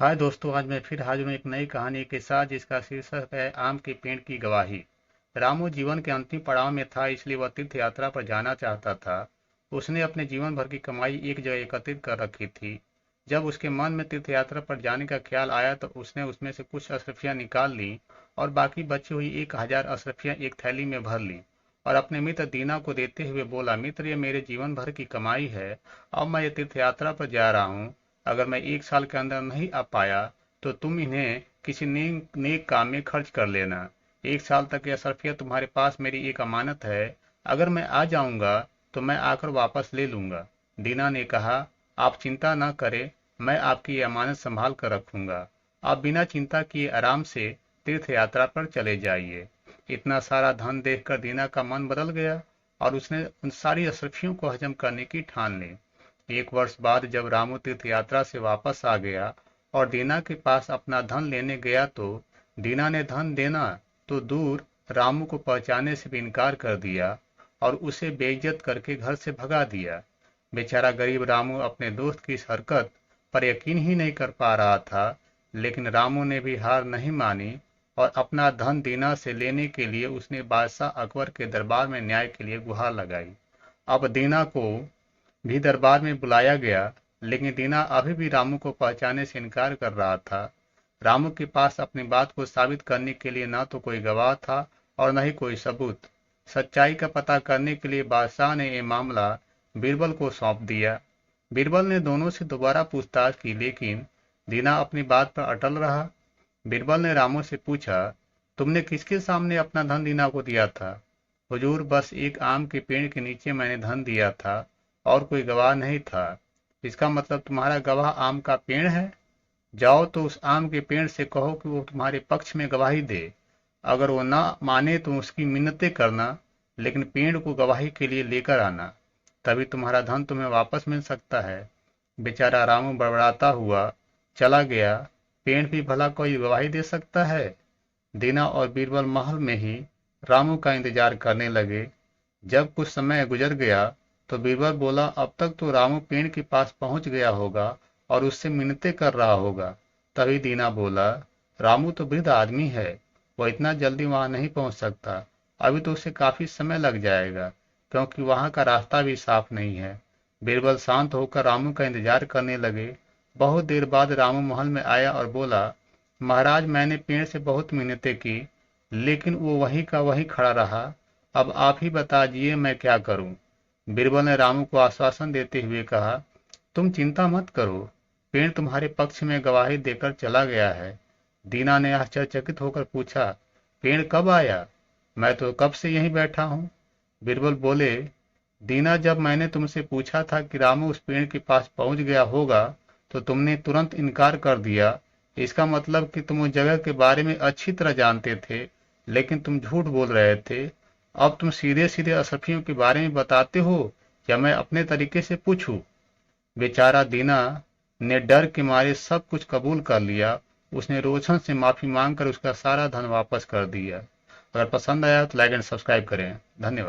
हाय दोस्तों, आज मैं फिर हाजिर हूँ एक नई कहानी के साथ जिसका शीर्षक है आम के पेड़ की गवाही। रामू जीवन के अंतिम पड़ाव में था, इसलिए वह तीर्थ यात्रा पर जाना चाहता था। उसने अपने जीवन भर की कमाई एक जगह एकत्रित कर रखी थी। जब उसके मन में तीर्थ यात्रा पर जाने का ख्याल आया तो उसने उसमें से कुछ अशरफियाँ निकाल ली और बाकी बची हुई 1,000 अशरफियाँ एक थैली में भर ली और अपने मित्र दीना को देते हुए बोला, मित्र, ये मेरे जीवन भर की कमाई है। अब मैं ये तीर्थ यात्रा पर जा रहा हूँ। अगर मैं 1 साल के अंदर नहीं आ पाया तो तुम इन्हें किसी नेक नेक काम में खर्च कर लेना। 1 साल तक यह सरफिया तुम्हारे पास मेरी एक अमानत है। अगर मैं आ जाऊंगा तो मैं आकर वापस ले लूंगा। दीना ने कहा, आप चिंता न करें, मैं आपकी ये अमानत संभाल कर रखूंगा। आप बिना चिंता किए आराम से तीर्थ यात्रा पर चले जाइए। इतना सारा धन देखकर दीना का मन बदल गया और उसने उन सारी अशरफियों को हजम करने की ठान ली। 1 वर्ष बाद जब रामू तीर्थ यात्रा से वापस आ गया और दीना के पास अपना धन लेने गया तो दीना ने धन देना तो दूर, रामू को पहचाने से भी इनकार कर दिया और उसे बेइज्जत करके घर से भगा दिया। बेचारा गरीब रामू अपने दोस्त की इस हरकत पर यकीन ही नहीं कर पा रहा था, लेकिन रामू ने भी हार नहीं मानी और अपना धन दीना से लेने के लिए उसने बादशाह अकबर के दरबार में न्याय के लिए गुहार लगाई। अब दीना को भी दरबार में बुलाया गया, लेकिन दीना अभी भी रामू को पहचानने से इनकार कर रहा था। रामू के पास अपनी बात को साबित करने के लिए न तो कोई गवाह था और न ही कोई सबूत। सच्चाई का पता करने के लिए बादशाह ने यह मामला बीरबल को सौंप दिया। बीरबल ने दोनों से दोबारा पूछताछ की, लेकिन दीना अपनी बात पर अटल रहा। बीरबल ने रामू से पूछा, तुमने किसके सामने अपना धन दीना को दिया था? हुजूर, बस एक आम के पेड़ के नीचे मैंने धन दिया था और कोई गवाह नहीं था। इसका मतलब तुम्हारा गवाह आम का पेड़ है? जाओ तो उस आम के पेड़ से कहो कि वो तुम्हारे पक्ष में गवाही दे। अगर वो ना माने तो उसकी मिन्नतें करना, लेकिन पेड़ को गवाही के लिए लेकर आना। तभी तुम्हारा धन तुम्हें वापस मिल सकता है। बेचारा रामू बड़बड़ाता हुआ चला गया। पेड़ भी भला कोई गवाही दे सकता है? दीना और बीरबल महल में ही रामू का इंतजार करने लगे। जब कुछ समय गुजर गया तो बीरबल बोला, अब तक तो रामू पेड़ के पास पहुंच गया होगा और उससे मिन्नतें कर रहा होगा। तभी दीना बोला, रामू तो वृद्ध आदमी है, वह इतना जल्दी वहां नहीं पहुंच सकता। अभी तो उसे काफी समय लग जाएगा, क्योंकि वहां का रास्ता भी साफ नहीं है। बीरबल शांत होकर रामू का इंतजार करने लगे। बहुत देर बाद रामू महल में आया और बोला, महाराज, मैंने पेड़ से बहुत मिन्नतें की, लेकिन वो वहीं का वहीं खड़ा रहा। अब आप ही बता दीजिए मैं क्या करूं? बीरबल ने रामू को आश्वासन देते हुए कहा, तुम चिंता मत करो, पेड़ तुम्हारे पक्ष में गवाही देकर चला गया है। दीना ने आश्चर्यचकित होकर पूछा, पेड़ कब आया? मैं तो कब से यहीं बैठा हूँ। बीरबल बोले, दीना, जब मैंने तुमसे पूछा था कि रामू उस पेड़ के पास पहुंच गया होगा तो तुमने तुरंत इनकार कर दिया। इसका मतलब कि तुम उस जगह के बारे में अच्छी तरह जानते थे, लेकिन तुम झूठ बोल रहे थे। अब तुम सीधे सीधे अशरफियों के बारे में बताते हो या मैं अपने तरीके से पूछूं? बेचारा दीना ने डर के मारे सब कुछ कबूल कर लिया। उसने रोशन से माफी मांगकर उसका सारा धन वापस कर दिया। अगर पसंद आया तो लाइक एंड सब्सक्राइब करें। धन्यवाद।